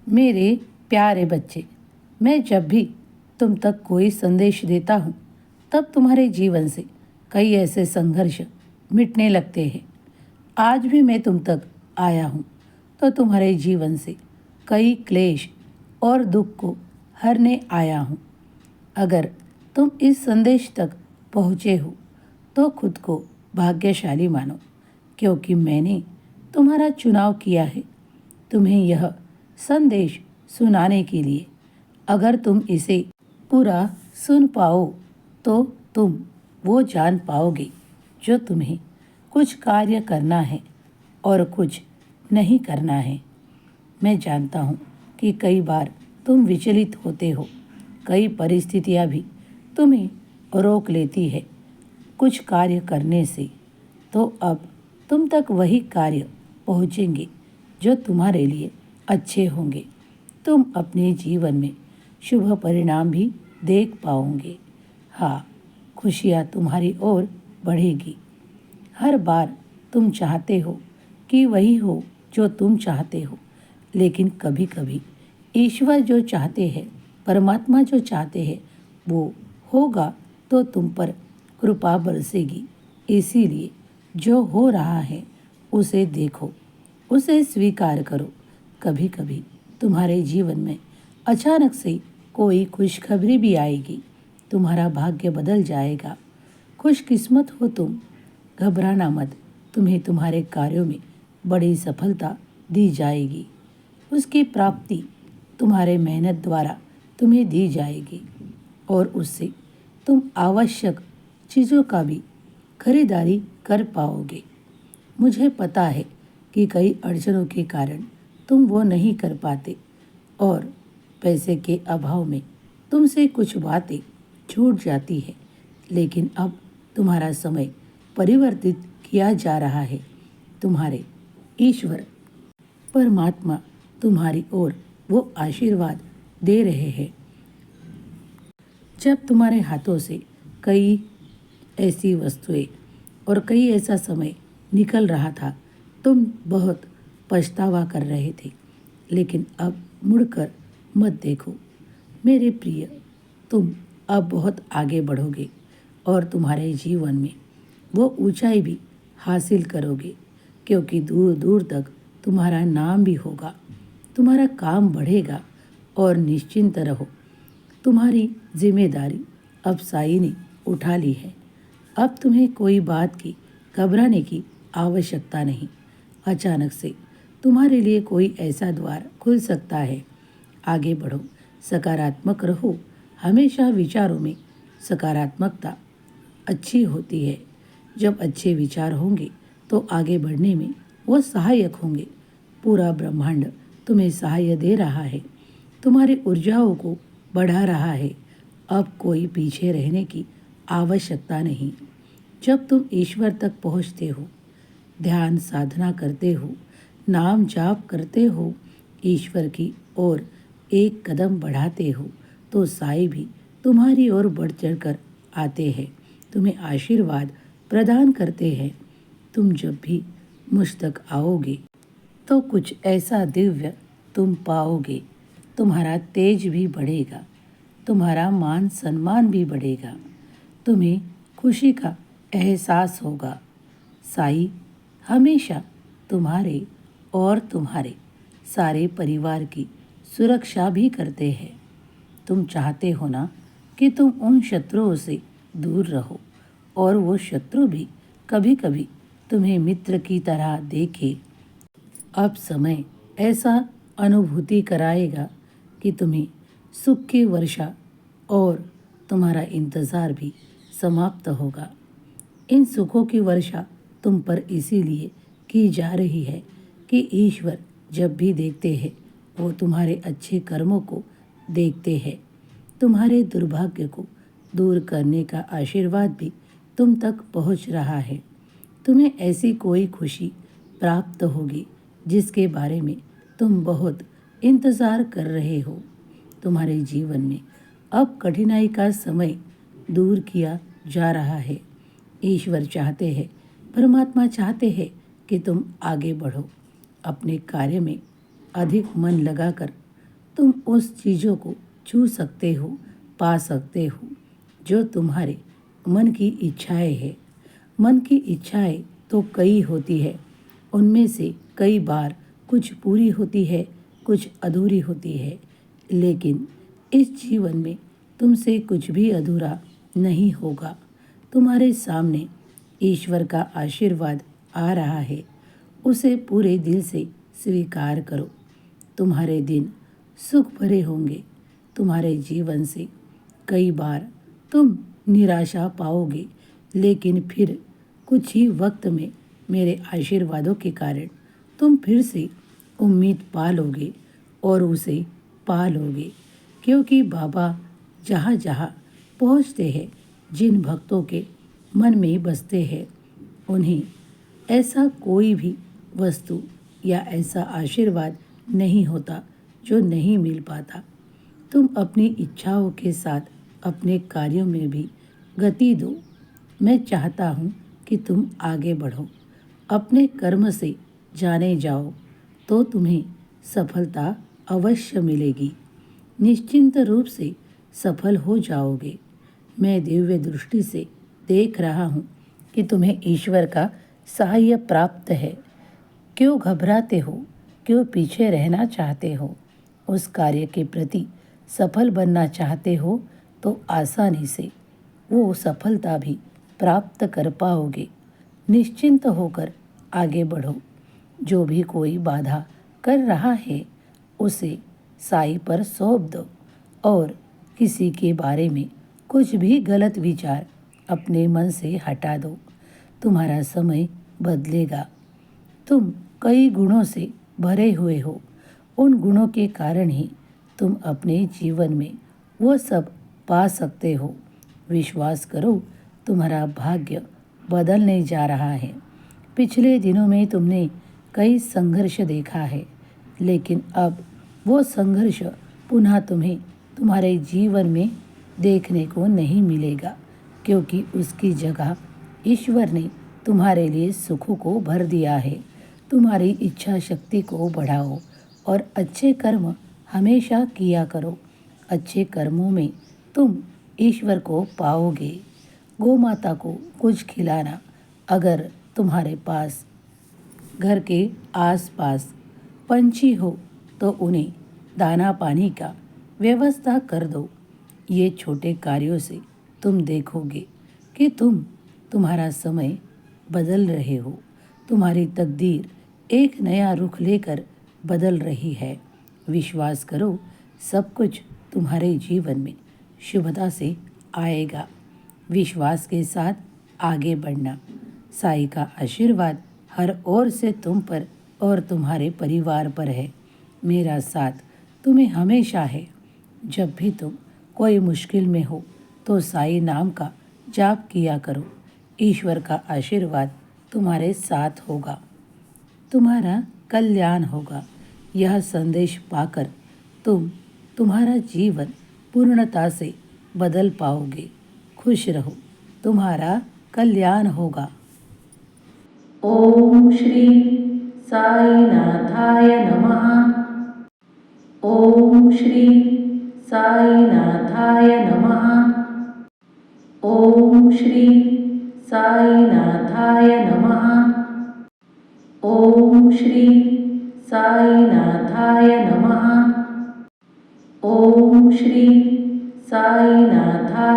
मेरे प्यारे बच्चे, मैं जब भी तुम तक कोई संदेश देता हूँ तब तुम्हारे जीवन से कई ऐसे संघर्ष मिटने लगते हैं। आज भी मैं तुम तक आया हूँ तो तुम्हारे जीवन से कई क्लेश और दुख को हरने आया हूँ। अगर तुम इस संदेश तक पहुँचे हो तो खुद को भाग्यशाली मानो, क्योंकि मैंने तुम्हारा चुनाव किया है तुम्हें यह संदेश सुनाने के लिए। अगर तुम इसे पूरा सुन पाओ तो तुम वो जान पाओगे जो तुम्हें कुछ कार्य करना है और कुछ नहीं करना है। मैं जानता हूँ कि कई बार तुम विचलित होते हो, कई परिस्थितियाँ भी तुम्हें रोक लेती है कुछ कार्य करने से। तो अब तुम तक वही कार्य पहुँचेंगे जो तुम्हारे लिए अच्छे होंगे। तुम अपने जीवन में शुभ परिणाम भी देख पाओगे। हाँ, खुशियाँ तुम्हारी ओर बढ़ेगी। हर बार तुम चाहते हो कि वही हो जो तुम चाहते हो, लेकिन कभी कभी ईश्वर जो चाहते हैं, परमात्मा जो चाहते हैं वो होगा तो तुम पर कृपा बरसेगी। इसीलिए जो हो रहा है उसे देखो, उसे स्वीकार करो। कभी कभी तुम्हारे जीवन में अचानक से कोई खुशखबरी भी आएगी, तुम्हारा भाग्य बदल जाएगा। खुशकिस्मत हो तुम, घबराना मत। तुम्हें तुम्हारे कार्यों में बड़ी सफलता दी जाएगी। उसकी प्राप्ति तुम्हारे मेहनत द्वारा तुम्हें दी जाएगी और उससे तुम आवश्यक चीज़ों का भी खरीदारी कर पाओगे। मुझे पता है कि कई अड़चनों के कारण तुम वो नहीं कर पाते और पैसे के अभाव में तुमसे कुछ बातें छूट जाती है, लेकिन अब तुम्हारा समय परिवर्तित किया जा रहा है। तुम्हारे ईश्वर परमात्मा तुम्हारी ओर वो आशीर्वाद दे रहे हैं। जब तुम्हारे हाथों से कई ऐसी वस्तुएं और कई ऐसा समय निकल रहा था, तुम बहुत पछतावा कर रहे थे, लेकिन अब मुड़कर मत देखो मेरे प्रिय। तुम अब बहुत आगे बढ़ोगे और तुम्हारे जीवन में वो ऊंचाई भी हासिल करोगे, क्योंकि दूर दूर तक तुम्हारा नाम भी होगा, तुम्हारा काम बढ़ेगा। और निश्चिंत रहो, तुम्हारी जिम्मेदारी अब साईं ने उठा ली है। अब तुम्हें कोई बात की घबराने की आवश्यकता नहीं। अचानक से तुम्हारे लिए कोई ऐसा द्वार खुल सकता है। आगे बढ़ो, सकारात्मक रहो। हमेशा विचारों में सकारात्मकता अच्छी होती है। जब अच्छे विचार होंगे तो आगे बढ़ने में वो सहायक होंगे। पूरा ब्रह्मांड तुम्हें सहाय दे रहा है, तुम्हारी ऊर्जाओं को बढ़ा रहा है। अब कोई पीछे रहने की आवश्यकता नहीं। जब तुम ईश्वर तक पहुँचते हो, ध्यान साधना करते हो, नाम जाप करते हो, ईश्वर की ओर एक कदम बढ़ाते हो, तो साईं भी तुम्हारी ओर बढ़ चढ़कर आते हैं, तुम्हें आशीर्वाद प्रदान करते हैं। तुम जब भी मुझ तक आओगे तो कुछ ऐसा दिव्य तुम पाओगे। तुम्हारा तेज भी बढ़ेगा, तुम्हारा मान सम्मान भी बढ़ेगा, तुम्हें खुशी का एहसास होगा। साईं हमेशा तुम्हारे और तुम्हारे सारे परिवार की सुरक्षा भी करते हैं। तुम चाहते हो ना कि तुम उन शत्रुओं से दूर रहो और वो शत्रु भी कभी कभी तुम्हें मित्र की तरह देखे। अब समय ऐसा अनुभूति कराएगा कि तुम्हें सुख की वर्षा और तुम्हारा इंतज़ार भी समाप्त होगा। इन सुखों की वर्षा तुम पर इसीलिए की जा रही है कि ईश्वर जब भी देखते हैं वो तुम्हारे अच्छे कर्मों को देखते हैं। तुम्हारे दुर्भाग्य को दूर करने का आशीर्वाद भी तुम तक पहुंच रहा है। तुम्हें ऐसी कोई खुशी प्राप्त होगी जिसके बारे में तुम बहुत इंतज़ार कर रहे हो। तुम्हारे जीवन में अब कठिनाई का समय दूर किया जा रहा है। ईश्वर चाहते हैं, परमात्मा चाहते हैं कि तुम आगे बढ़ो, अपने कार्य में अधिक मन लगाकर तुम उस चीज़ों को छू सकते हो, पा सकते हो जो तुम्हारे मन की इच्छाएं हैं। मन की इच्छाएं तो कई होती है, उनमें से कई बार कुछ पूरी होती है, कुछ अधूरी होती है, लेकिन इस जीवन में तुमसे कुछ भी अधूरा नहीं होगा। तुम्हारे सामने ईश्वर का आशीर्वाद आ रहा है, उसे पूरे दिल से स्वीकार करो। तुम्हारे दिन सुख भरे होंगे। तुम्हारे जीवन से कई बार तुम निराशा पाओगे, लेकिन फिर कुछ ही वक्त में मेरे आशीर्वादों के कारण तुम फिर से उम्मीद पा लोगे और उसे पा लोगे, क्योंकि बाबा जहाँ जहाँ पहुँचते हैं, जिन भक्तों के मन में बसते हैं, उन्हें ऐसा कोई भी वस्तु या ऐसा आशीर्वाद नहीं होता जो नहीं मिल पाता। तुम अपनी इच्छाओं के साथ अपने कार्यों में भी गति दो। मैं चाहता हूँ कि तुम आगे बढ़ो, अपने कर्म से जाने जाओ, तो तुम्हें सफलता अवश्य मिलेगी। निश्चिंत रूप से सफल हो जाओगे। मैं दिव्य दृष्टि से देख रहा हूँ कि तुम्हें ईश्वर का सहाय प्राप्त है। क्यों घबराते हो? क्यों पीछे रहना चाहते हो? उस कार्य के प्रति सफल बनना चाहते हो तो आसानी से वो सफलता भी प्राप्त कर पाओगे। निश्चिंत होकर आगे बढ़ो। जो भी कोई बाधा कर रहा है, उसे साईं पर सौंप दो और किसी के बारे में कुछ भी गलत विचार अपने मन से हटा दो। तुम्हारा समय बदलेगा। तुम कई गुणों से भरे हुए हो। उन गुणों के कारण ही तुम अपने जीवन में वो सब पा सकते हो। विश्वास करो, तुम्हारा भाग्य बदलने जा रहा है। पिछले दिनों में तुमने कई संघर्ष देखा है, लेकिन अब वो संघर्ष पुनः तुम्हें तुम्हारे जीवन में देखने को नहीं मिलेगा, क्योंकि उसकी जगह ईश्वर ने तुम्हारे लिए सुखों को भर दिया है। तुम्हारी इच्छा शक्ति को बढ़ाओ और अच्छे कर्म हमेशा किया करो। अच्छे कर्मों में तुम ईश्वर को पाओगे। गौ माता को कुछ खिलाना। अगर तुम्हारे पास घर के आसपास पंछी हो तो उन्हें दाना पानी का व्यवस्था कर दो। ये छोटे कार्यों से तुम देखोगे कि तुम्हारा समय बदल रहे हो। तुम्हारी तकदीर एक नया रुख लेकर बदल रही है। विश्वास करो, सब कुछ तुम्हारे जीवन में शुभता से आएगा। विश्वास के साथ आगे बढ़ना। साईं का आशीर्वाद हर ओर से तुम पर और तुम्हारे परिवार पर है। मेरा साथ तुम्हें हमेशा है। जब भी तुम कोई मुश्किल में हो तो साईं नाम का जाप किया करो। ईश्वर का आशीर्वाद तुम्हारे साथ होगा। तुम्हारा कल्याण होगा। यह संदेश पाकर तुम्हारा जीवन पूर्णता से बदल पाओगे। खुश रहो, तुम्हारा कल्याण होगा। ओम श्री साईनाथाय नमः। ओम श्री साईनाथाय नमः। ओम श्री साईनाथाय नमः। ओम श्री साईनाथाय नमः। ओम श्री साईनाथाय